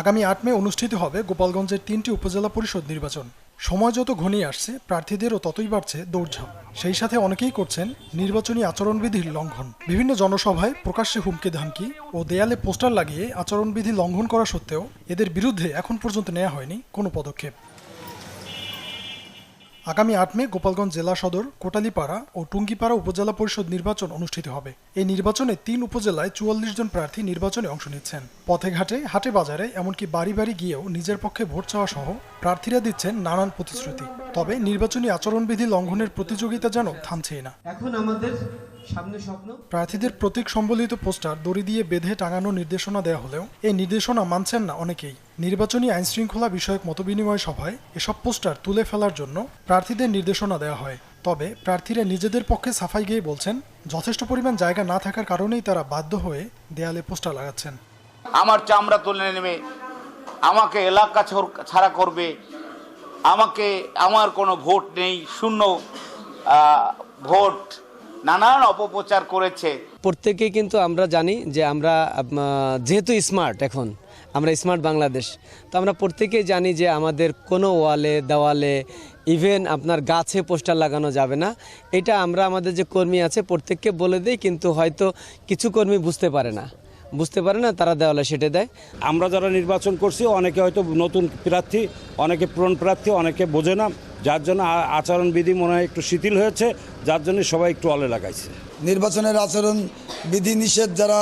আগামী ৮ মে অনুষ্ঠিত হবে গোপালগঞ্জের ৩টি উপজেলা পরিষদ নির্বাচন। সময় যত ঘনিয়ে আসছে প্রার্থীদেরও ততই বাড়ছে দৌড়ঝাঁপ। সেই সাথে অনেকেই করছেন নির্বাচনী আচরণবিধির লঙ্ঘন। বিভিন্ন জনসভায় প্রকাশ্যে হুমকি ধামকি ও দেয়ালে পোস্টার লাগিয়ে আচরণবিধি লঙ্ঘন করা সত্ত্বেও এদের বিরুদ্ধে এখন পর্যন্ত নেওয়া হয়নি কোনো পদক্ষেপ। আগামী ৮ মে গোপালগঞ্জ জেলা সদর, কোটালীপাড়া ও টুঙ্গিপাড়া উপজেলা পরিষদ নির্বাচন অনুষ্ঠিত হবে। এই নির্বাচনে ৩ উপজেলায় ৪৪ জন প্রার্থী নির্বাচনে অংশ নিচ্ছেন। পথে ঘাটে, হাটে বাজারে, এমনকি বাড়ি বাড়ি গিয়েও নিজের পক্ষে ভোট চাওয়া সহ প্রার্থীরা দিচ্ছেন নানান প্রতিশ্রুতি। তবে নির্বাচনী আচরণবিধি লঙ্ঘনের প্রতিযোগিতা যেন থামছেই না। এখন আমাদের সামনে স্বপ্ন। প্রার্থীদের প্রতীক সম্বলিত পোস্টার দড়ি দিয়ে বেঁধে টাঙানোর নির্দেশনা দেওয়া হলেও এই নির্দেশনা মানছেন না অনেকেই। নির্বাচনী আইনশৃঙ্খলা বিষয়ক মতবিনিময় সভায় এসব পোস্টার তুলে ফেলার জন্য প্রার্থীদের নির্দেশনা দেওয়া হয়। তবে প্রার্থীরা নিজেদের পক্ষে সাফাই গেয়ে বলছেন, যথেষ্ট পরিমাণ জায়গা না থাকার কারণেই তারা বাধ্য হয়ে দেয়ালে পোস্টার লাগাচ্ছেন। আমার চামড়া তুলে নেবে, আমাকে এলাকা ছাড়া করবে, আমার কোনো ভোট নেই, শূন্য ভোট, নানান অপপ্রচার করেছে। প্রত্যেকেই কিন্তু আমরা জানি যে আমরা যেহেতু স্মার্ট, এখন আমরা স্মার্ট বাংলাদেশ, তো আমরা প্রত্যেকেই জানি যে আমাদের কোনো ওয়ালে, দেওয়ালে, ইভেন আপনার গাছে পোস্টার লাগানো যাবে না। এটা আমরা আমাদের যে কর্মী আছে প্রত্যেককে বলে দিই, কিন্তু হয়তো কিছু কর্মী বুঝতে পারে না, তারা দেওয়ালে সেটে দেয়। আমরা যারা নির্বাচন করছি অনেকে হয়তো নতুন প্রার্থী, অনেকে পুরনো প্রার্থী, অনেকে বোঝে না, যার জন্য আচরণবিধি মনে হয় একটু শিথিল হয়েছে, যার জন্য সবাই একটু অলে লাগাইছে। নির্বাচনের আচরণ বিধি নিষেধ যারা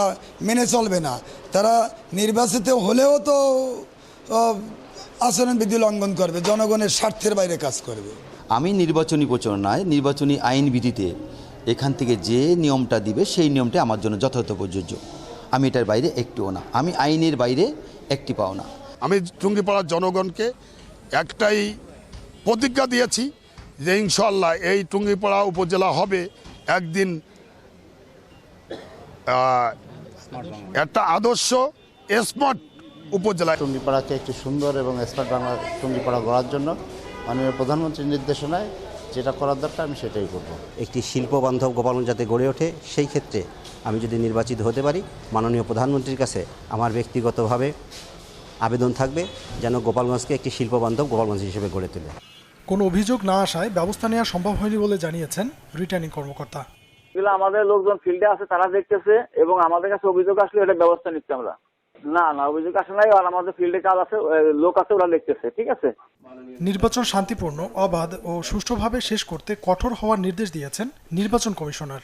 মেনে চলবে না, তারা নির্বাচিত হলেও তো আচরণবিধি লঙ্ঘন করবে, জনগণের স্বার্থের বাইরে কাজ করবে। আমি নির্বাচনী প্রচারণায় নয়, আইন বিধিতে এখান থেকে যে নিয়মটা দিবে সেই নিয়মটা আমার জন্য যথাযথ প্রযোজ্য। আমি এটার বাইরে একটুও না, আমি আইনের বাইরে একটি পাও না। আমি টুঙ্গিপাড়ার জনগণকে একটাই প্রতিজ্ঞা দিয়েছি যে ইনশাল্লাহ এই টুঙ্গিপাড়া উপজেলা হবে একদিন একটা আদর্শ স্মার্ট উপজেলা। টুঙ্গিপাড়াকে একটি সুন্দর এবং স্মার্ট বাংলা টুঙ্গিপাড়া গড়ার জন্য মাননীয় প্রধানমন্ত্রীর নির্দেশনায় যেটা করার দরকার আমি সেটাই করব। একটি শিল্পবান্ধব গোপালগঞ্জ যাতে গড়ে ওঠে, সেই ক্ষেত্রে আমি যদি নির্বাচিত হতে পারি, মাননীয় প্রধানমন্ত্রীর কাছে আমার ব্যক্তিগতভাবে আবেদন থাকবে যেন গোপালগঞ্জকে একটি শিল্পবান্ধব গোপালগঞ্জ হিসেবে গড়ে তোলে। কোনো অভিযোগ না আসায় ব্যবস্থা নেওয়া সম্ভব হয়নি বলে জানিয়েছেন রিটার্নিং কর্মকর্তা। আমাদের লোকজন ফিল্ডে আছে, তারা দেখতেছে, এবং আমাদের কাছে অভিযোগ আসলে এটা ব্যবস্থা নিচ্ছে আমরা। না অভিযোগ আসে নাই, আর আমাদের ফিল্ডে কাজ আছে, লোক আছে, ওরা দেখতেছে। ঠিক আছে। নির্বাচন শান্তিপূর্ণ, অবাধ ও সুষ্ঠুভাবে শেষ করতে কঠোর হওয়ার নির্দেশ দিয়েছেন নির্বাচন কমিশনার।